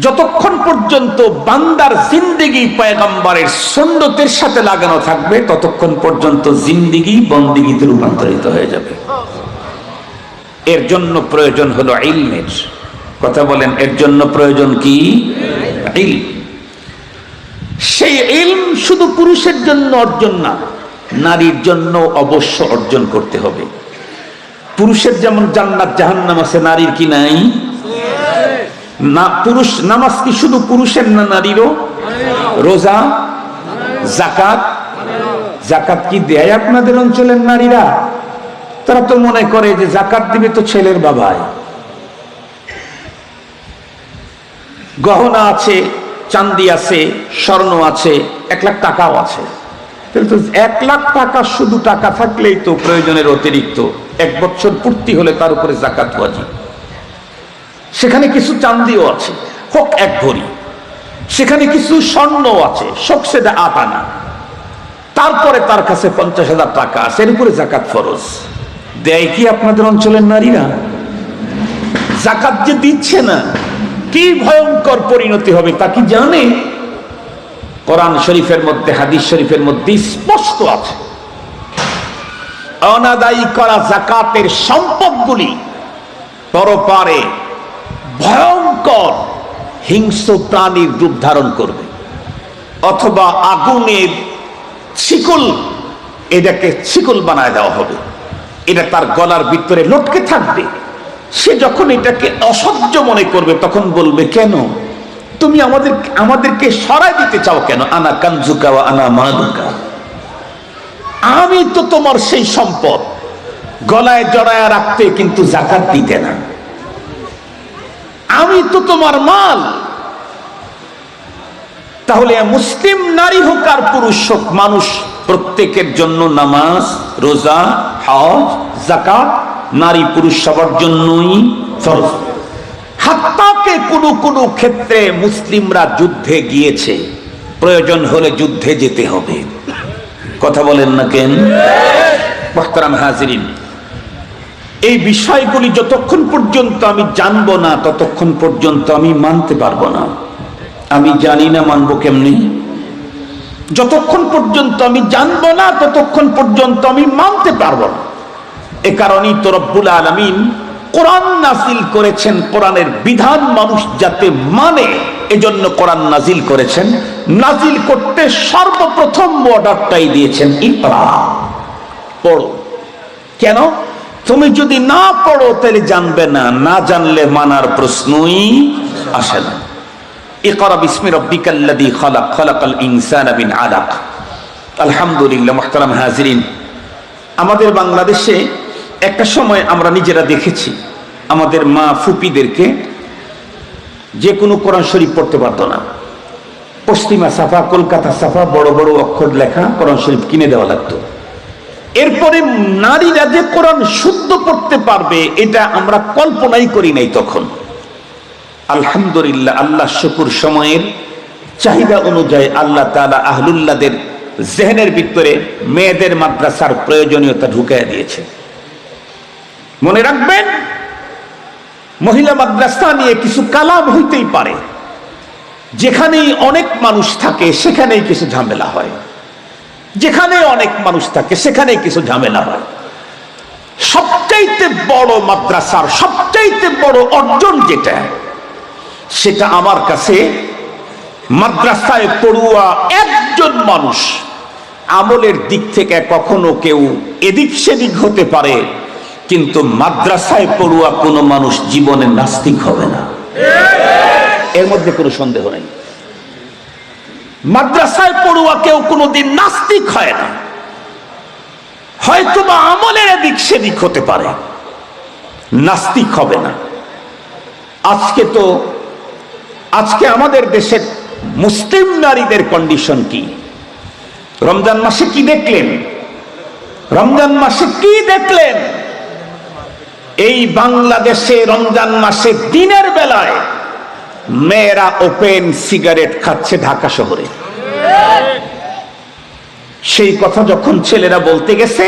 যতক্ষণ পর্যন্ত বান্দার জিন্দেগি পয়গম্বরের সুন্নতের সাথে লাগানো থাকবে ততক্ষণ পর্যন্ত জিন্দেগি বন্দেগীতে রূপান্তরিত হয়ে যাবে। এর জন্য প্রয়োজন হলো ইলমের। কথা বলেন, এর জন্য প্রয়োজন কি? ইলম। সেই ইলম শুধু পুরুষের জন্য অর্জন না, নারীর জন্য অবশ্য অর্জন করতে হবে। পুরুষের যেমন জান্নাত জাহান্নাম আছে, নারীর কি নাই? না, পুরুষ নামাজ কি শুধু পুরুষের না নারীরও? রোজা, যাকাত, যাকাত কি দেয় আপনাদের অঞ্চলের নারীরা? তারা তো মনে করে যে যাকাত দিবে তো ছেলের বাবায়। গহনা আছে, চাঁদি আছে, স্বর্ণ আছে, 1 লাখ টাকাও আছে। কিন্তু 1 লাখ টাকা শুধু টাকা থাকলেই তো প্রয়োজনের অতিরিক্ত 1 বছর পূর্তি হলে তার উপরে যাকাত ওয়াজিব। সেখানে কিছু চাঁদিও আছে, হোক 1 ভরি। সেখানে কিছু স্বর্ণও আছে, হোক সেটা 8 আনা। তারপরে তার কাছে 50,000 টাকা আছে, এর উপরে যাকাত ফরজ। দেয় কি আপনাদের অঞ্চলের নারীরা? যাকাত যে দিচ্ছে না, কি ভয়ঙ্কর পরিণতি হবে তা কি জানে? কোরআন শরীফের মধ্যে, হাদিস শরীফের মধ্যে স্পষ্ট আছে, অনাদায়ী করা যাকাতের সম্পদগুলি পরপারে ভয়ঙ্কর হিংস্র প্রাণীর রূপ ধারণ করবে, অথবা আগুনের শিকল, এটাকে শিকল বানায় দেওয়া হবে। এটা তার গলার ভিতরে লটকে থাকবে। সে যখন এটাকে অসহ্য মনে করবে তখন বলবে, কেন তুমি আমাদেরকে সরাই দিতে চাও কেন? আনা কানজুকা ওয়া আনা মালুকা, আমি তো তোমার সেই সম্পদ। গলায় জড়ায় রাখতে কিন্তু যাকাত দিতে না, আমি তো তোমার মাল। তাহলে মুসলিম নারী হোক আর পুরুষ হোক, মানুষ প্রত্যেকের জন্য নামাজ, রোজা, হজ, যাকাত নারী পুরুষ সবার জন্যই ফরজ। হাত্তাকে কোনো ক্ষেত্রে মুসলিমরা যুদ্ধে গিয়েছে, প্রয়োজন হলে যুদ্ধে যেতে হবে। কথা বলেন না কেন? মুহতারাম হাজিরিন, এই বিষয়গুলি যতক্ষণ পর্যন্ত আমি জানবো না ততক্ষণ পর্যন্ত আমি মানতে পারবো না। আমি জানি না মানবো কেমনি? যতক্ষণ পর্যন্ত আমি জানবো না ততক্ষণ পর্যন্ত আমি মানতে পারবো না। এ কারণেই তো রব্বুল আলামিন কোরআন নাজিল করেছেন, কোরআনের বিধান মানুষ যাতে মানে, এজন্য কোরআন নাজিল করেছেন। নাজিল করতে সর্বপ্রথম অর্ডারটাই দিয়েছেন, ইকরা, পড়ো। কেন? তুমি যদি না পড়ো তাহলে জানবে না, না জানলে মানার প্রশ্নই আসে না। ইকরা বিসমি রাব্বিকাল্লাযী খালাক, খালাকাল ইনসানা মিন আলাক। আলহামদুলিল্লাহ মুহতারাম হাজিরিন, আমাদের বাংলাদেশে একটা সময় আমরা নিজেরা দেখেছি, আমাদের মা ফুপিদেরকে যে কোনো কোরআন শরীফ পড়তে পারতো না। পশ্চিমা সাফা, কলকাতা সাফা, বড় বড় অক্ষর লেখা কোরআন শরীফ কিনে দেওয়া লাগতো। এরপরে নারীরা যে কোরআন শুদ্ধ পড়তে পারবে এটা আমরা কল্পনাই করি নাই তখন। আলহামদুলিল্লাহ, আল্লাহ শুকুর, সময়ের চাহিদা অনুযায়ী আল্লাহ তাআলা আহলুল্লাহদের জেহেনের ভিতরে মেয়েদের মাদ্রাসার প্রয়োজনীয়তা ঢুকাইয়া দিয়েছে। মনে রাখবেন, মহিলা মাদ্রাসা নিয়ে কিছু কালাম হইতেই পারে, যেখানেই অনেক মানুষ থাকে সেখানেই কিছু ঝামেলা হয়, যেখানে অনেক মানুষ থাকে সেখানেই কিছু ঝামেলা হয়। সবচাইতে বড় মাদ্রাসার সবচাইতে বড় অর্জন যেটা, সেটা আমার কাছে মাদ্রাসায় পড়ুয়া একজন মানুষ আমলের দিক থেকে কখনো কেউ এদিক সেদিক হতে পারে, কিন্তু মাদ্রাসায় পড়ুয়া কোনো মানুষ জীবনে নাস্তিক হবে না, এর মধ্যে কোনো সন্দেহ নেই। মাদ্রাসায় পড়ুয়া কেউ কোনোদিন নাস্তিক হয় না, হয়তো বা আমলের এদিক সেদিক হতে পারে, নাস্তিক হবে না। আজকে আমাদের দেশের মুসলিম নারীদের কন্ডিশন কি? রমজান মাসে কি দেখলেন? রমজান মাসে কি দেখলেন? এই বাংলাদেশে রমজান মাসে দিনের বেলায় মেয়েরা ওপেন সিগারেট খাচ্ছে ঢাকা শহরে। সেই কথা যখন ছেলেরা বলতে গেছে,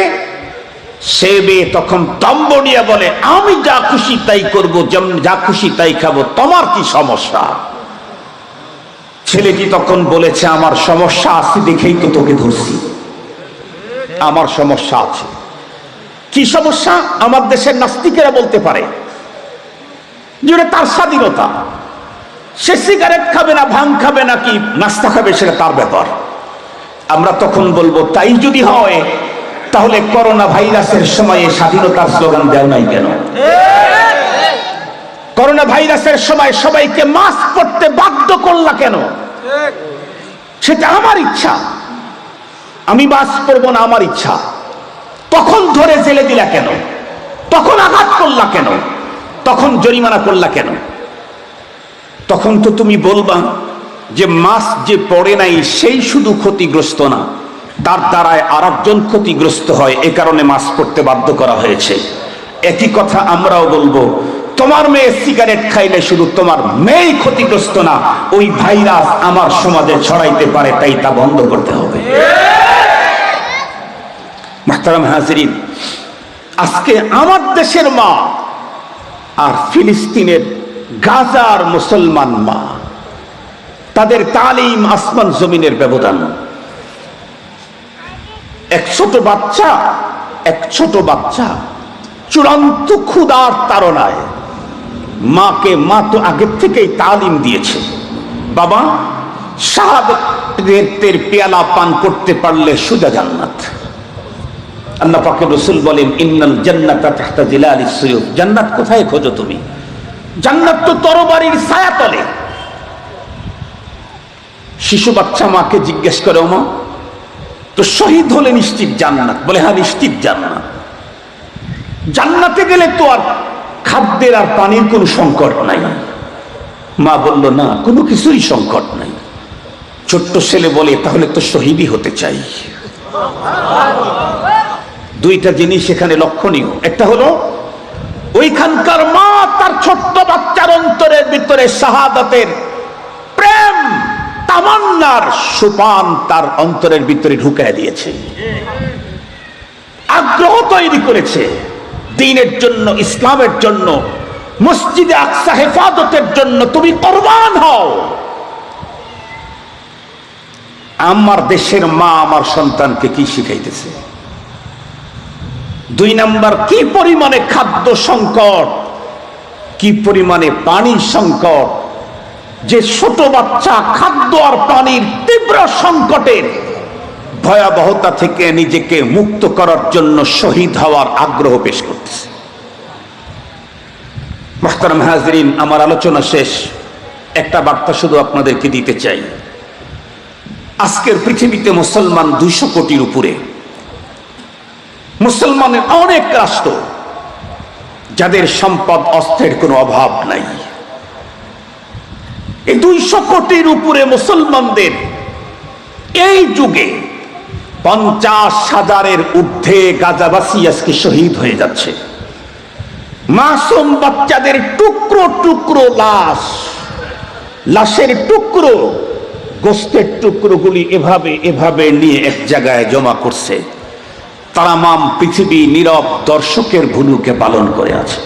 সে মেয়ে তখন দম্ভ নিয়ে বলে, আমি যা খুশি তাই করবো, যা খুশি তাই খাবো, তোমার কি সমস্যা? ছেলেটি তখন বলেছে, আমার সমস্যা আছে দেখেই তো তোকে ধরছি। আমার সমস্যা আছে। কি সমস্যা? আমার দেশের নাস্তিকেরা বলতে পারে যে তার স্বাধীনতা, সে সিগারেট খাবে না, ভাঙ খাবে নাকি নাস্তা খাবে, সেটা তার ব্যাপার। আমরা তখন বলবো, তাই যদি হয় তাহলে করোনা ভাইরাসের সময়ে স্বাধীনতার স্লোগান দেও নাই কেন? করোনা ভাইরাসের সময় সবাইকে মাস্ক পরতে বাধ্য করলা কেন? সেটা আমার ইচ্ছা, আমি মাস্ক পরবো না, আমার ইচ্ছা। তখন ধরে জেলে দিলা কেন? তখন আঘাত করলা কেন? তখন জরিমানা করলা কেন? তখন তো তুমি বলবা যে মাস্ক যে পড়ে নাই সেই শুধু ক্ষতিগ্রস্ত না, তার দ্বারায় আরেকজন ক্ষতিগ্রস্ত হয়, এ কারণে মাস্ক পড়তে বাধ্য করা হয়েছে। একই কথা আমরাও বলবো, তোমার মেয়ে সিগারেট খাইলে শুধু তোমার মেয়েই ক্ষতিগ্রস্ত না, ওই ভাইরাস আমার সমাজে ছড়াইতে পারে, তাই তা বন্ধ করতে হবে। মুহতারাম হাজিরিন, আজকে আমার দেশের মা আর ফিলিস্তিনের গাজার মুসলমান মা, তাদের তালিম আসমান জমিনের ব্যবধান। এক ছোট বাচ্চা চূড়ান্ত ক্ষুধার তাড়নায় মা তো আগের থেকেই তালিম দিয়েছে, বাবা শাহাদাতের পেয়ালা পান করতে পারলে সোজা জান্নাত। আল্লাহ পাকের রাসূল বলেন, ইন্নাল জান্নাতা তাহতা জিলালিস সুয়ুফ। জান্নাত কোথায় খোঁজো তুমি? জান্নাত তো তরবারির ছায়াতলে। শিশু বাচ্চা মাকে জিজ্ঞেস করে, মা তো শহীদ হলে নিশ্চিত জান্নাত? বলে, হ্যাঁ নিশ্চিত জান্নাত। জান্নাতে গেলে তো আর খাদ্যের আর পানির কোনো সংকট নাই। মা বলল, না, কোনো কিছুরই সংকট নাই। ছোট্ট ছেলে বলে, তাহলে তো শহীদই হতে চাই। দুইটা জিনিস এখানে লক্ষণীয়। একটা হলো ওইখানকার মা তার ছোট্ট বাচ্চার অন্তরের ভিতরে শাহাদাতের প্রেম তামান্নার সুপান তার অন্তরের ভিতরে ঢুকায় দিয়েছে, আগ্রহ তৈরি করেছে দ্বীনের জন্য, ইসলামের জন্য, মসজিদে আকসা হেফাজতের জন্য। তুমি কুরবান হও। আমার দেশের মা আমার সন্তানকে কি শিখাইতেছে? 2 নাম্বার, কি পরিমাণে খাদ্য সংকট, কি পরিমাণে পানির সংকট, যে ছোট বাচ্চা খাদ্য আর পানির তীব্র সংকটের ভয়াবহতা থেকে নিজেকে মুক্ত করার জন্য শহীদ হওয়ার আগ্রহ পেশ করতেছে। মুহতারাম হাজিরিন, আমার আলোচনা শেষ। একটা বার্তা শুধু আপনাদেরকে দিতে চাই। আজকের পৃথিবীতে মুসলমান 200 কোটির উপরে। মুসলমানের অনেক রাষ্ট্র যাদের সম্পদ অস্ত্রের কোনো অভাব নাই। এই 200 কোটির উপরে মুসলমানদের এই যুগে 50,000-এর ঊর্ধ্বে গাজাবাসী আজকে শহীদ হয়ে যাচ্ছে। মাসুম বাচ্চাদের টুকরো টুকরো লাশের টুকরো, গোস্তের টুকরোগুলি এভাবে এভাবে নিয়ে এক জায়গায় জমা করছে। তামাম পৃথিবী নীরব দর্শকের ভূমিকা পালন করে আছে।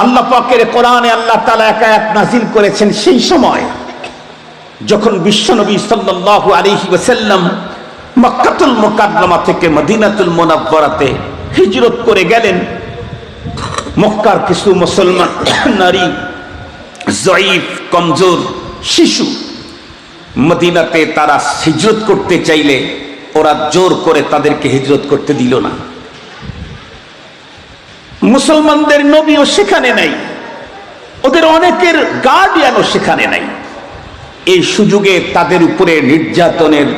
আল্লাহ পাকের কোরআনে আল্লাহ তাআলা এক আয়াত নাযিল করেছেন সেই সময় যখন বিশ্বনবী সাল্লাল্লাহু আলাইহি ওয়াসাল্লাম মক্কাতুল মুকাররমা থেকে মদিনাতুল মুনাওয়ারাতে হিজরত করে গেলেন। মক্কার কিছু মুসলমান নারী, জয়ীফ, কমজোর শিশু মদিনাতে তারা হিজরত করতে চাইলে ওরা জোর করে তাদেরকে হিজরত করতে দিল না। মুসলমানদের নবীও সেখানে নাই, ওদের অনেকের গার্ডিয়ানও সেখানে নাই। এই সুযোগে তাদের উপরে নির্যাতনের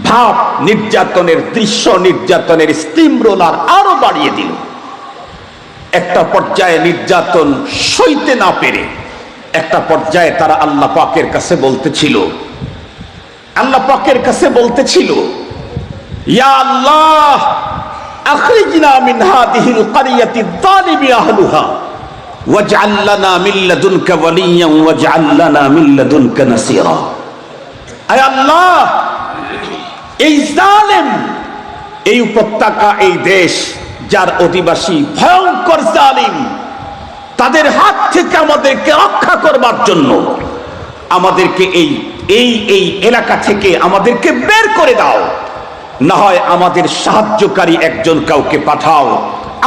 ভাব, নির্যাতনের দৃশ্য, নির্যাতনের স্টিম রোলার আরো বাড়িয়ে দিল। একটা পর্যায়ে নির্যাতন সইতে না পেরে একটা পর্যায়ে তারা আল্লাহ পাকের কাছে বলতেছিল, ইয়া আল্লাহ আখরিজনা মিন হাদিহিল ক্বরিয়াতি যালিমি আহলুহা ওয়াজআল লানা মিন লাদুনকা ওয়ালিয়্যান ওয়াজআল লানা মিন লাদুনকা নাসীরা। আয় আল্লাহ, এই জালেম, এই উপত্যকা, এই দেশ যার অধিবাসী ভয়ঙ্কর জালিম, তাদের হাত থেকে আমাদেরকে রক্ষা করবার জন্য আমাদেরকে এই এই এই এলাকা থেকে আমাদেরকে বের করে দাও, না হয় আমাদের সাহায্যকারী একজন কাউকে পাঠাও,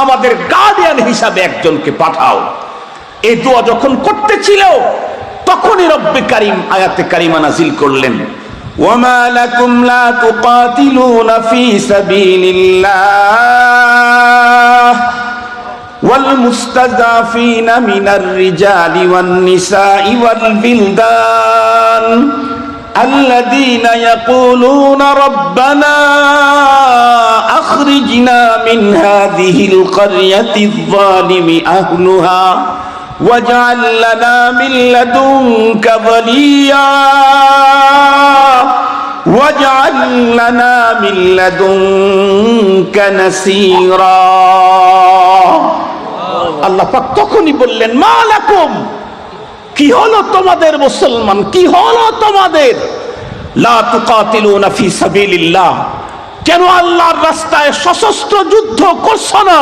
আমাদের গার্ডিয়ান হিসাবে একজনকে পাঠাও। এই দোয়া যখন করতেছিল তখনই রব্বে কারীম আয়াতে কারিমা নাযিল করলেন, ওয়ামা লাকুম লা তুকাতিলুনা ফি সাবিলিল্লাহ ওয়াল মুস্তাযাফিনা মিনার রিজালি ওয়ান নিসাই ওয়াল বিলদান الذين يقولون ربنا أخرجنا من هذه القرية الظالم أهلها واجعل لنا من لدنك وليا واجعل لنا من لدنك نصيرا আল্লাহ পাক তখনই বললেন, মা লাকুম, কি হলো তোমাদের মুসলমান, কি হলো তোমাদের, লা তুকাতিলুনা ফি সাবিলিল্লাহ, কেন আল্লাহর রাস্তায় সশস্ত্র যুদ্ধ করছো না,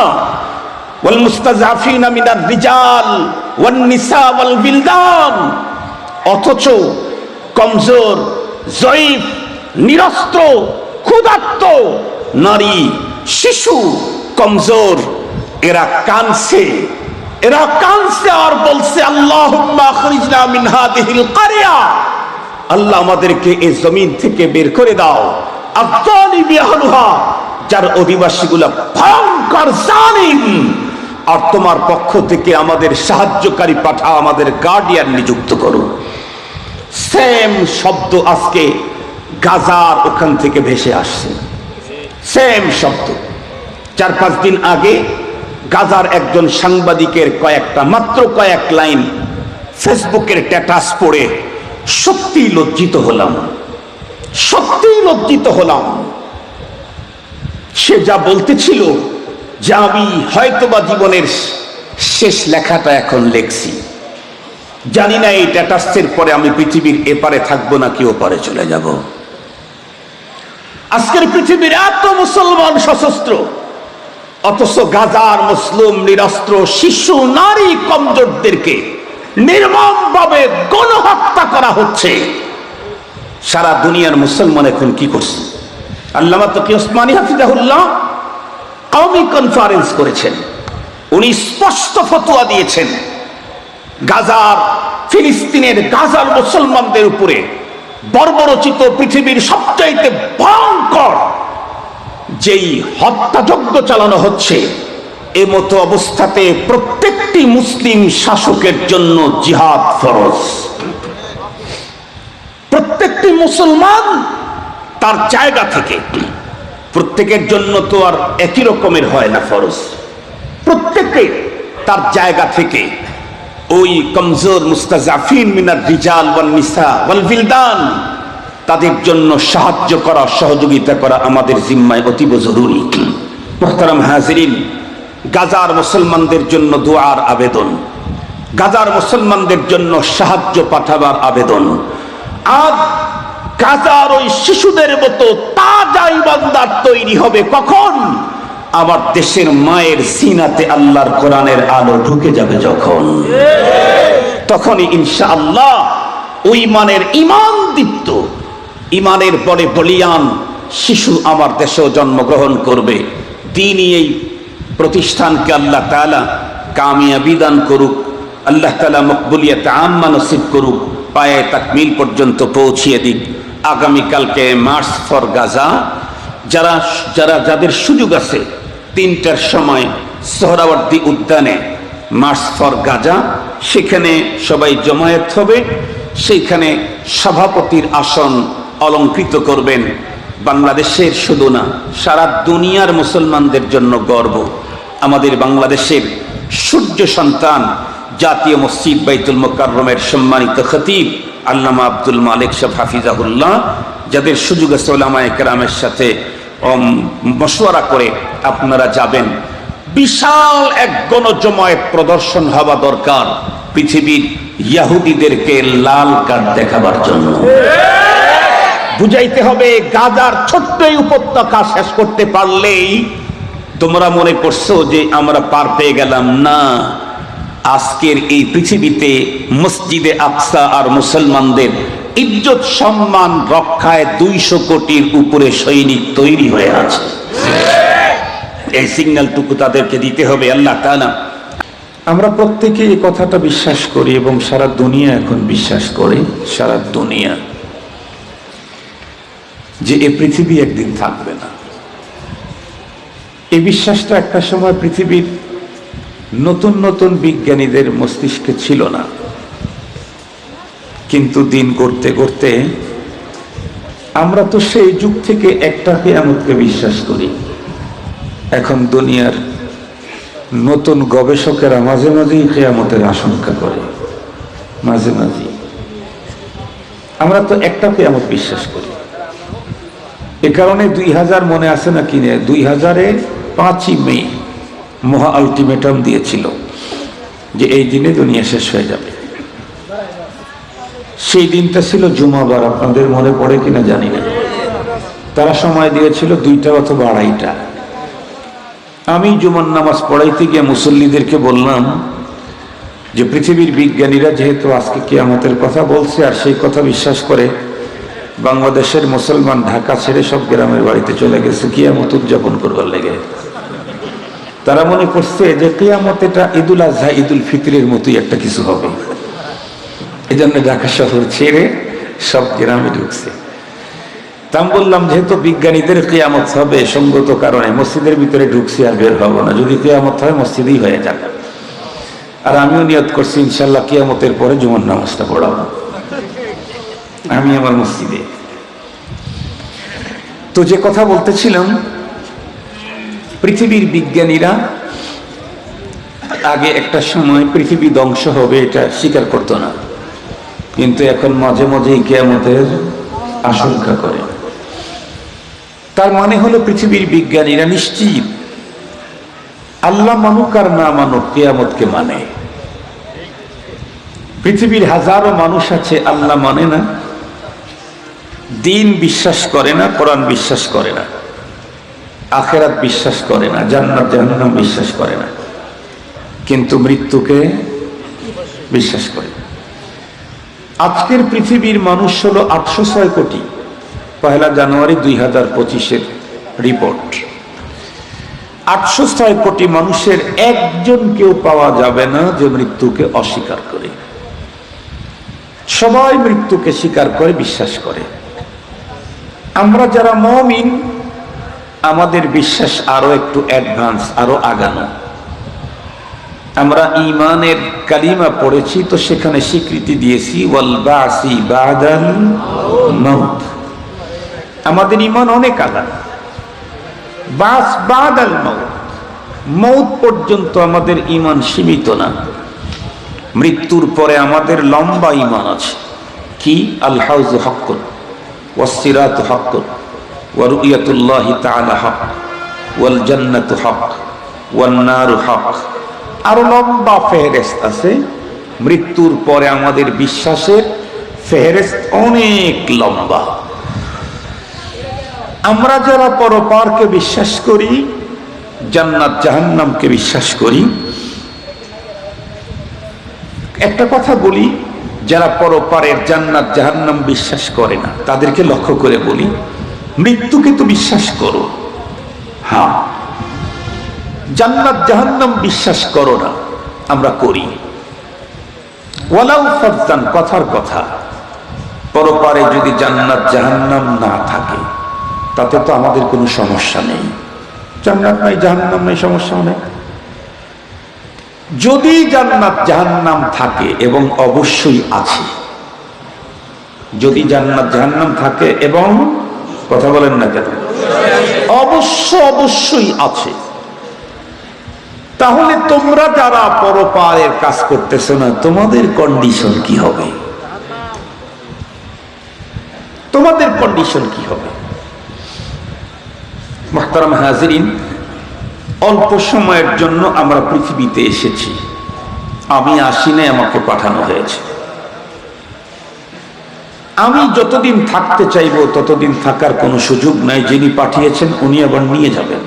ওয়াল মুস্তাযাফিনা মিনার রিজাল ওয়ান নিসা ওয়াল বিলদান, অথচ কমজোর, জয়ীফ, নিরস্ত্র, ক্ষুধার্ত নারী, শিশু, কমজোর, এরা কানছে আর বলছে, আল্লাহুম্মা আখরিজনা মিন হাদিহিল কারিয়া, আল্লাহ আমাদেরকে এই জমিন থেকে বের করে দাও, আয-যালিমি আহলুহা, যার অধিবাসীগুলো ভয়ঙ্কর জালিম, আর তোমার পক্ষ থেকে আমাদের সাহায্যকারী পাঠাও, আমাদের গার্ডিয়ান নিযুক্ত করো। সেম শব্দ আজকে গাজার ওখান থেকে ভেসে আসছে, সেম শব্দ। 4-5 দিন আগে গাজার একজন সাংবাদিকের মাত্র কয়েক লাইন ফেসবুকের স্ট্যাটাস পড়ে সত্যি লজ্জিত হলাম। সে যা বলতেছিল যে আমি হয়তোবা জীবনের শেষ লেখাটা এখন লিখছি, জানি না এই স্ট্যাটাসের পরে আমি পৃথিবীর এপারে থাকবো নাকি ওপারে চলে যাব। আজকের পৃথিবীর এত মুসলমান সশস্ত্র, অথচ গাজার মুসলিম নিরস্ত্র শিশু, নারী, কমজোরদেরকে নির্মমভাবে গণহত্যা করা হচ্ছে। সারা দুনিয়ার মুসলমান এখন কি করছে? আল্লামা তকি ওসমানী হাফিজাহুল্লাহ কওমি কনফারেন্স করেছেন, উনি স্পষ্ট ফতোয়া দিয়েছেন, গাজার, ফিলিস্তিনের গাজার মুসলমানদের উপরে বর্বরচিত পৃথিবীর সবচাইতে ভয়ঙ্কর যেই হত্যাযজ্ঞ চালানো হচ্ছে, এ মতো অবস্থাতে প্রত্যেকটি মুসলিম শাসকের জন্য জিহাদ ফরজ। প্রত্যেকটি মুসলমান তার জায়গা থেকে, প্রত্যেকের জন্য তো আর একই রকমের হয় না ফরজ, প্রত্যেকে তার জায়গা থেকে ওই কমজোর মুস্তাজাফিন মিনার রিজাল ওয়ান নিসা ওয়াল বিলদান, তাদের জন্য সাহায্য করা, সহযোগিতা করা আমাদের জিম্মায় অতীব জরুরি। মুহতারাম হাজিরিন, গাজার মুসলমানদের জন্য দোয়ার আবেদন, গাজার মুসলমানদের জন্য সাহায্য পাঠাবার আবেদন। আজ গাজার ওই শিশুদের মতো তাজা ইমানদার তৈরি হবে কখন? আমার দেশের মায়ের সিনাতে আল্লাহর কোরআনের আলো ঢুকে যাবে যখন, তখনই ইনশাআল্লাহ ওই মানের ইমান দীপ্ত, ইমানের পরে বলিয়ান শিশু আমার দেশেও জন্মগ্রহণ করবে। তিনি এই প্রতিষ্ঠানকে আল্লাহ তাআলা কামিয়াবি দান করুক, আল্লাহ তাআলা মকবুলিয়াত আম্মা নসিব করুক, পায়ে তাকমিল পর্যন্ত পৌঁছিয়ে দিক। আগামীকালকে মার্চ ফর গাজা, যাদের সুযোগ আছে 3টার সময় সোহরাওয়ার্দী উদ্যানে মার্চ ফর গাজা, সেখানে সবাই জমায়েত হবে। সেইখানে সভাপতির আসন অলঙ্কৃত করবেন। বাংলাদেশের শুধু না, সারা দুনিয়ার মুসলমানদের জন্য গর্ব। আমাদের বাংলাদেশের সূর্য সন্তান, জাতীয় মসজিদ বাইতুল মুকাররমের সম্মানিত খতিব আল্লামা আব্দুল মালিক সাহেব হাফিজাহুল্লাহ, যাদের সুযোগ আছে উলামায়ে কেরামের সাথে মশওয়ারা করে আপনারা যাবেন। বিশাল এক গণজমায়েত প্রদর্শন হওয়া দরকার পৃথিবীর ইহুদিদেরকে লাল কার্ড দেখাবার জন্য। বুঝাইতে হবে গাজার ছোট্ট উপত্যকা শেষ করতে পারলেই তোমরা মনে করছো যে আমরা পার পেয়ে গেলাম। না, আজকের এই পৃথিবীতে মসজিদে আকসা আর মুসলমানদের ইজ্জত সম্মান রক্ষায় 200 কোটির উপরে সৈনিক তৈরি হয়ে আছে। এই সিগন্যালটুকু তাদেরকে দিতে হবে। আল্লাহ তাআলা, আমরা প্রত্যেকে এই কথাটা বিশ্বাস করি এবং সারা দুনিয়া এখন বিশ্বাস করে, সারা দুনিয়া, যে এই পৃথিবী একদিন থাকবে না। এই বিশ্বাসটা একটা সময় পৃথিবীর নতুন নতুন বিজ্ঞানীদের মস্তিষ্কে ছিল না, কিন্তু দিন করতে করতে আমরা তো সেই যুগ থেকে একটা কিয়ামতকে বিশ্বাস করি। এখন দুনিয়ার নতুন গবেষকেরা মাঝে মাঝেই কিয়ামতের আশঙ্কা করে, মাঝে মাঝে। আমরা তো একটা কিয়ামত বিশ্বাস করি। এ কারণে 2000 মনে আছে না কিনে 2000-এর 5ই মে মহা আলটিমেটাম দিয়েছিল যে এই দিনে দুনিয়া শেষ হয়ে যাবে। সেই দিনটা ছিল জুমাবার, আপনাদের মনে পড়ে কিনা জানি না। তারা সময় দিয়েছিল 2টা অথবা 2:30। আমি জুমার নামাজ পড়াইতে গিয়ে মুসল্লিদেরকে বললাম যে পৃথিবীর বিজ্ঞানীরা যেহেতু আজকে কিয়ামতের কথা বলছে আর সেই কথা বিশ্বাস করে, বাংলাদেশের মুসলমান ঢাকা ছেড়ে সব গ্রামের বাড়িতে চলে গেছে কিয়ামত উদযাপন করবার লেগে। তারা মনে করছে যে কিয়ামত এটা ঈদুল আজহা ঈদুল ফিতরের মতোই একটা কিছু হবে, এই জন্য ঢাকা শহর ছেড়ে সব গ্রামে ঢুকছে। তা আমি বললাম যেহেতু বিজ্ঞানীদের কিয়ামত হবে, সঙ্গত কারণে মসজিদের ভিতরে ঢুকছি আর বের হবো না, যদি কিয়ামত হয় মসজিদেই হয়ে যাবে। আর আমিও নিয়ত করছি ইনশাল্লাহ কিয়ামতের পরে জুমার নামাজটা পড়াবো আমি আমার মসজিদে। তো যে কথা বলতেছিলাম, পৃথিবীর বিজ্ঞানীরা আগে একটা সময় পৃথিবী ধ্বংস হবে এটা স্বীকার করতো না, কিন্তু এখন মাঝে মাঝেই কিয়ামতের আশঙ্কা করে। তার মানে হলো পৃথিবীর বিজ্ঞানীরা নিশ্চিত আল্লাহ মানুক আর না মানুক কিয়ামতকে মানে। পৃথিবীর হাজারো মানুষ আছে আল্লাহ মানে না, দিন বিশ্বাস করে না, কোরআন বিশ্বাস করে না, আখিরাত বিশ্বাস করে না, জান্নাত জাহান্নাম বিশ্বাস করে না, কিন্তু মৃত্যুকে বিশ্বাস করে। আজকের পৃথিবীর মানুষ হলো 806 কোটি, 1 জানুয়ারি 2025-এর রিপোর্ট। 806 কোটি মানুষের একজন কেউ পাওয়া যাবে না যে মৃত্যুকে অস্বীকার করে। সবাই মৃত্যুকে স্বীকার করে, বিশ্বাস করে। আমরা যারা মুমিন, আমাদের বিশ্বাস আরো একটু অ্যাডভান্স, আরো আগানো। আমরা ঈমানের কালিমা পড়েছি, তো সেখানে স্বীকৃতি দিয়েছি ওয়াল বাসি বাদাল মাউত। আমাদের ঈমান অনেক আগানো। বাস বাদাল মাউত, মৌত পর্যন্ত আমাদের ঈমান সীমিত না। মৃত্যুর পরে আমাদের লম্বা ঈমান আছে। কি? আল হাউযু হাক্কুন ওয়াস সিরাতু হাক্কুন ওয়া রু'য়াতুল্লাহি তাআলা হক ওয়াল জান্নাতু হক ওয়ান নারু হক। আরো লম্বা ফেরেশত আছে। মৃত্যুর পরে আমাদের বিশ্বাসের ফেরেশত অনেক লম্বা। আমরা যারা পরপারকে বিশ্বাস করি, জান্নাত জাহান্নামকে বিশ্বাস করি, একটা কথা বলি, যারা পরপারের জান্নাত জাহান্নাম বিশ্বাস করে না তাদেরকে লক্ষ্য করে বলি, মৃত্যুকে তো বিশ্বাস করো, হ্যাঁ, জান্নাত জাহান্নাম বিশ্বাস করো না। আমরা করি। ওয়ালাউ ফাজ্জান, কথার কথা, পরপারে যদি জান্নাত জাহান্নাম না থাকে তাতে তো আমাদের কোনো সমস্যা নেই। জান্নাত নাই জাহান্নাম নাই, সমস্যা নেই। যদি জান্নাত জাহান্নাম থাকে, এবং অবশ্যই আছে, যদি জান্নাত জাহান্নাম থাকে, এবং কথা বলেন না কেন, অবশ্যই আছে, তাহলে তোমরা যারা পরপারের কাজ করতেছো না, তোমাদের কন্ডিশন কি হবে? তোমাদের কন্ডিশন কি হবে? মুহতারাম হাজিরিন, অল্প সময়ের জন্য আমরা পৃথিবীতে এসেছি। আমি আসি নাই, আমাকে পাঠানো হয়েছে। আমি যতদিন থাকতে চাইব ততদিন থাকার কোনো সুযোগ নাই। যিনি পাঠিয়েছেন উনি আবার নিয়ে যাবেন।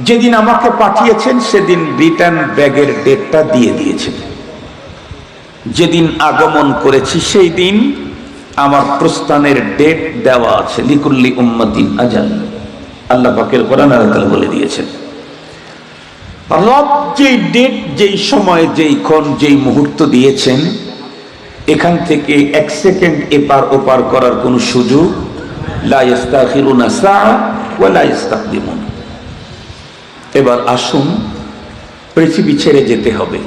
যেদিন আমাকে পাঠিয়েছেন সেদিন রিটার্ন ব্যাগের ডেটটা দিয়ে দিয়েছেন। যেদিন আগমন করেছি সেই দিন আমার প্রস্থানের ডেট দেওয়া আছে। লিকুল্লি উম্মাতিন আজাল, আল্লাহ পাকের কোরআন আয়াতে বলে দিয়েছেন। রব যেই ডেট, যেই সময়, যেই ক্ষণ, যেই মুহূর্ত দিয়েছেন, এখান থেকে এক সেকেন্ড এপার ওপার করার কোন সুযোগ লা ইস্তাখিরুনা সাআ ওয়া লা ইস্তাকদিমুন। এবার আসুন, পৃথিবী ছেড়ে যেতে হবে,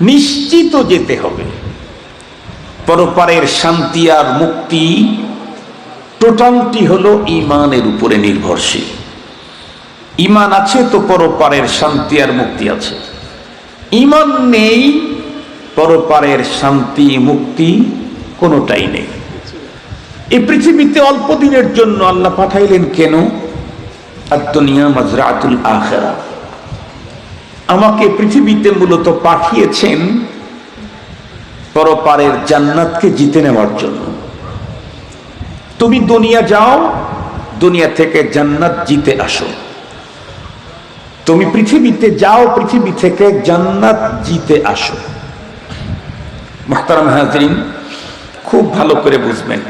নিশ্চিত যেতে হবে। পরপারের শান্তি আর মুক্তি টোটালটি হলো ঈমানের উপরে নির্ভরশীল। ঈমান আছে তো পরপারের শান্তি আর মুক্তি আছে। ঈমান নেই, পরপারের শান্তি মুক্তি কোনোটাই নেই। এই পৃথিবীতে অল্প দিনের জন্য আল্লাহ পাঠাইলেন কেন? আদ-দুনিয়া মাজরাতুল আখিরা। আমাকে পৃথিবীতে মূলত পাঠিয়েছেন পরপারের জান্নাতকে জিতে নেওয়ার জন্য। তুমি দুনিয়া যাও, দুনিয়া থেকে জান্নাত জিতে আসো। তুমি পৃথিবীতে যাও, পৃথিবী থেকে জান্নাত জিতে আসো। মুহতারাম হাজরিন, খুব ভালো করে বুঝবেন,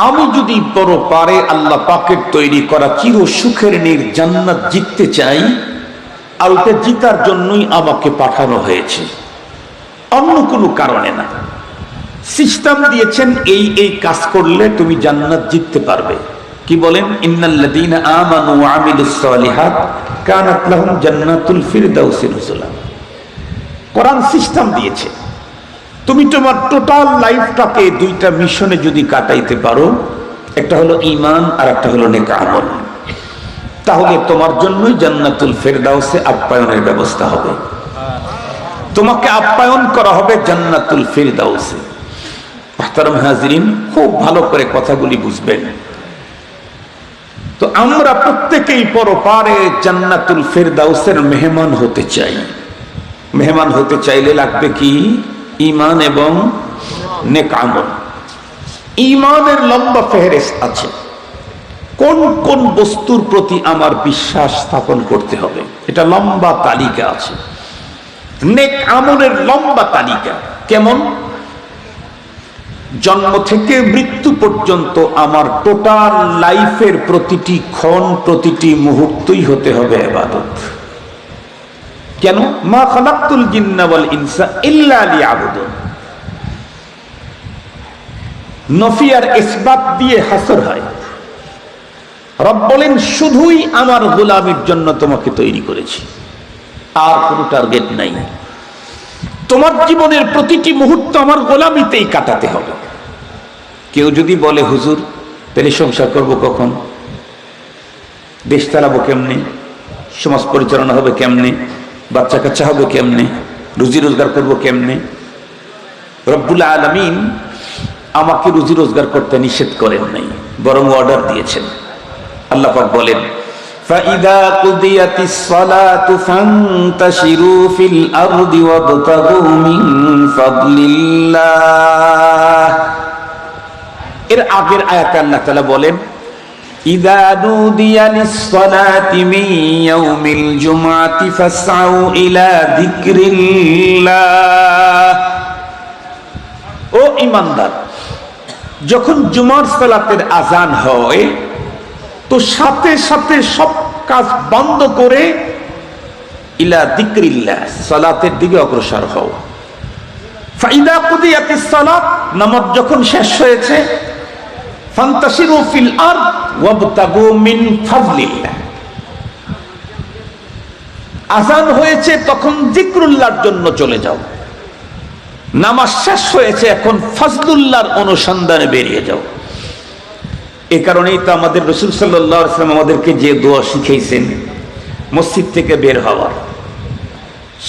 আমি যদি পরপারে আল্লাহ পাকের তৈরি করা চির সুখের জান্নাত জিততে চাই, আর ওটা জিতার জন্যই আমাকে পাঠানো হয়েছে, অন্য কোনো কারণে না। সিস্টেম দিয়েছেন, এই এই কাজ করলে তুমি জান্নাত জিততে পারবে। কি বলেন? ইন্নাল্লাযীনা আমানু ওয়া আমিলুস সালিহাত কানাত লাহুম জান্নাতুল ফিরদাউসি নুজুলা। কোরআন সিস্টেম দিয়েছে, তুমি তোমার টোটাল লাইফটাকে দুইটা মিশনে যদি কাটাইতে পারো, একটা হলো ঈমান আর একটা হলো নেক আমল, তাহলে তোমার জন্যই জান্নাতুল ফিরদাউসে আপ্যায়নের ব্যবস্থা হবে। তোমাকে আপ্যায়ন করা হবে জান্নাতুল ফিরদাউসে। মুহতারাম হাজিরিন, খুব ভালো করে কথাগুলি বুঝবেন। তো আমরা প্রত্যেকেই পরপারে জান্নাতুল ফিরদাউসের মেহমান হতে চাই। মেহমান হতে চাইলে লাগবে কি? ঈমান এবং নেক আমল। ঈমানের লম্বা ফেহরিস্ত আছে, কোন কোন বস্তুর প্রতি আমার বিশ্বাস স্থাপন করতে হবে, এটা লম্বা তালিকা আছে। নেক আমলের লম্বা তালিকা কেমন? জন্ম থেকে মৃত্যু পর্যন্ত আমার টোটাল লাইফের প্রতিটি ক্ষণ, প্রতিটি মুহূর্তই হতে হবে ইবাদত। কেন? মা খালাকতুল জিন্না ওয়াল ইনসা ইল্লা লিয়াবুদুন। নফি আর ইসবাত দিয়ে হাসর হয়। রব বলেন, শুধুই আমার গোলামির জন্য তোমাকে তৈরি করেছি, আর কোনো টার্গেট নাই। তোমার জীবনের প্রতিটি মুহূর্ত আমার গোলামিতেই কাটাতে হবে। কেউ যদি বলে, হুজুর তাহলে সংসার করব কখন, দেশ চালাবো কেমনে, সমাজ পরিচালনা হবে কেমনে, বাচ্চা কাচ্চা হবে কেমনে, রুজি রোজগার করব কেমনে? রব্বুল আলামিন আমাকে রুজি রোজগার করতে নিষেধ করেন নাই, বরং অর্ডার দিয়েছেন। আল্লাহ পাক বলেন, فَإِذَا قُضِيَتِ الصَّلَاةُ فَانْتَشِرُوا فِي الْأَرْضِ وَابْتَغُوا مِنْ فَضْلِ اللَّهِ। এর আগের আয়াতে আল্লাহ তাআলা বলেন, إِذَا نُودِيَ لِلصَّلَاةِ مِنْ يَوْمِ الْجُمْعَةِ فَاسْعَوْا إِلَى ذِكْرِ اللَّهِ। ও ঈমানদার, যখন জুমার সালাতের আজান হয় তো সাথে সাথে সব কাজ বন্ধ করে ইলা যিকরিল্লাহ, সালাতের দিকে অগ্রসর হও। ফাইদা কুদিয়াতিস সালাত, নামাজ যখন শেষ হয়েছে, ফান্তাশিরু ফিল আরদ ওয়াবতাগু মিন ফাজলিল্লাহ। আজান হয়েছে তখন যিকরুল্লাহর জন্য চলে যাও। নামাজ শেষ হয়েছে, এখন ফাজলুল্লাহর অনুসন্ধানে বেরিয়ে যাও। এ কারণেই তো আমাদের রাসূল সাল্লাল্লাহু আলাইহি ওয়াসাল্লাম আমাদেরকে যে দোয়া শিখিয়েছেন মসজিদ থেকে বের হওয়ার,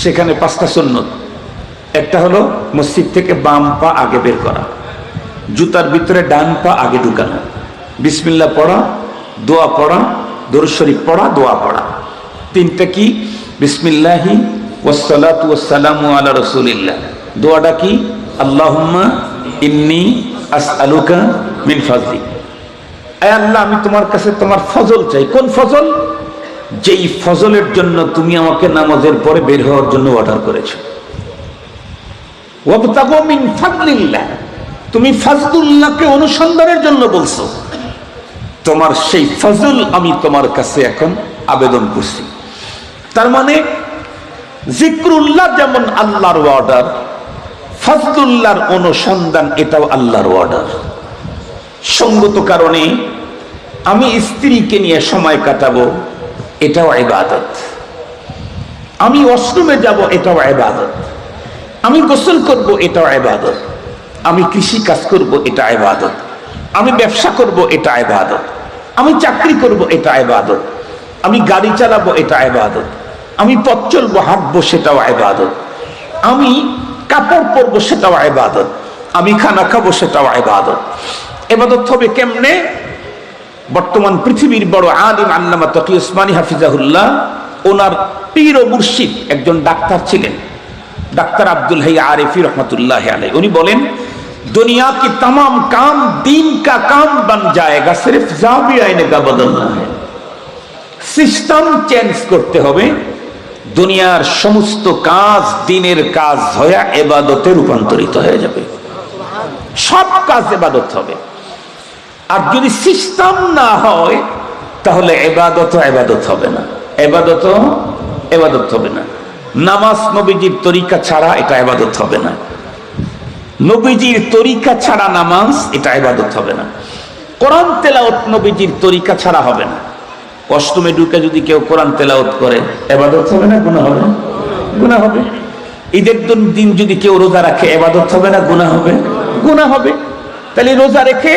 সেখানে 5টা সুন্নত। একটা হলো মসজিদ থেকে বাম পা আগে বের করা, জুতার ভিতরে ডান পা আগে ঢুকানো, বিসমিল্লাহ পড়া, দোয়া পড়া, দরুদ শরীফ পড়া, দোয়া পড়া। 3টা কি? বিসমিল্লাহি ওয়াসসালাতু ওয়াসসালামু আলা রাসূলিল্লাহ। দোয়াটা কি? আল্লাহুম্মা ইন্নী আসআলুকা মিন ফাজলি। আয় আল্লাহ, আমি তোমার কাছে তোমার ফজল চাই। কোন ফজল? যেই ফজলের জন্য তুমি আমাকে নামাজের পরে বের হওয়ার জন্য অর্ডার করেছো। ওয়াবতাগু মিন ফাদলিল্লাহ, তুমি ফাজলুল্লাহকে অনুসন্ধানের জন্য বলছো। তোমার সেই ফজল আমি তোমার কাছে এখন আবেদন করছি। তার মানে জিক্রুল্লাহ যেমন আল্লাহর অর্ডার, ফজলুল্লাহর অনুসন্ধান এটাও আল্লাহর অর্ডার। সঙ্গত কারণে আমি স্ত্রীকে নিয়ে সময় কাটাবো, এটাও ইবাদত। আমি ওয়াশরুমে যাব, এটাও ইবাদত। আমি গোসল করব, এটাও ইবাদত। আমি কৃষি কাজ করব, এটা ইবাদত। আমি ব্যবসা করব, এটা ইবাদত। আমি চাকরি করব, এটা ইবাদত। আমি গাড়ি চালাবো, এটা ইবাদত। আমি পথ চলবো, হাঁটবো, সেটাও ইবাদত। আমি কাপড় পরবো, সেটাও ইবাদত। আমি খানা খাবো, সেটাও ইবাদত। ইবাদত হবে কেমনে? বর্তমান পৃথিবীর বড় আলিম আল্লামা তকি উসমানী হাফিজাহুল্লাহ, ওনার পীর ও মুর্শিদ একজন ডাক্তার ছিলেন, ডাক্তার আব্দুল হাই আরিফি রহমতুল্লাহ আলাইহি। উনি বলেন, दुनिया की तमाम काम दीन का काम बन जाएगा, सिर्फ जाविया इनका बदलना है। सिस्टम चेंज करते হবে, দুনিয়ার সমস্ত কাজ দিনের কাজ হয়ে ইবাদতে রূপান্তরিত হয়ে যাবে। সব কাজ ইবাদত হবে। আর যদি সিস্টেম না হয় তাহলে ইবাদত হবে না, ইবাদত হবে না। নামাজ নবীজির তরিকা ছাড়া এটা ইবাদত হবে না, নবীজির তরিকা ছাড়া নামাজ এটা ইবাদত হবে না। কোরআন তেলাওয়াত নবীজির তরিকা ছাড়া হবে না। অষ্টমে ঢুকে যদি কেউ কোরআন তেলাওয়াত করে, ইবাদত হবে না, গুনাহ হবে? গুনাহ হবে। ঈদের দিন যদি কেউ রোজা রাখে, ইবাদত হবে না, গুনাহ হবে? গুনাহ হবে। তাহলে রোজা রেখে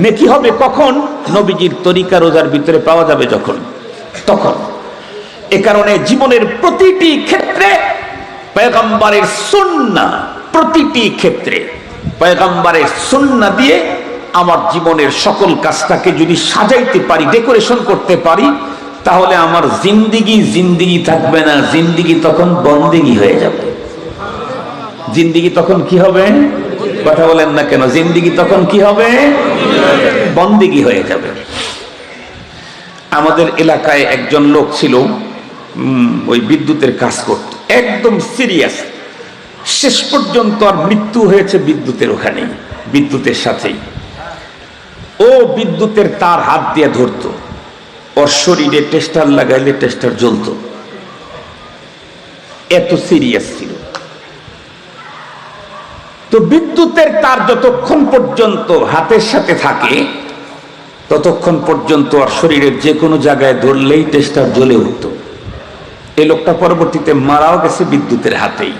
নেকি হবে কখন? নবীজির তরিকা রোজার ভিতরে পাওয়া যাবে যখন, তখন। এ কারণে জীবনের প্রতিটি ক্ষেত্রে পয়গম্বরের সুন্নাহ, প্রতিটি ক্ষেত্রে পয়গম্বরের সুন্নাহ দিয়ে আমার জীবনের সকল কাজটাকে যদি সাজাইতে পারি, ডেকোরেশন করতে পারি, তাহলে আমার জিন্দিগি থাকবে না, জিন্দিগি তখন বন্দেগি হয়ে যাবে। জিন্দিগি তখন কি হবে? কথা বলেন না কেন? জিন্দিগি তখন কি হবে? বন্দেগি হয়ে যাবে। আমাদের এলাকায় একজন লোক ছিল, ওই বিদ্যুতের কাজ করত, একদম সিরিয়াস। শেষ পর্যন্ত আর মৃত্যু হয়েছে বিদ্যুতের ওখানে, বিদ্যুতের সাথেই। ও বিদ্যুতের তার হাত দিয়ে ধরতো, ওর শরীরে টেস্টার লাগাইলে টেস্টার জ্বলতো, এত সিরিয়াস ছিল। তো বিদ্যুতের তার যতক্ষণ পর্যন্ত হাতের সাথে থাকে ততক্ষণ পর্যন্ত আর শরীরের যে কোনো জায়গায় ধরলেই টেস্টার জ্বলে উঠত। এই লোকটা পরবর্তীতে মারাও গেছে বিদ্যুতের হাতেই।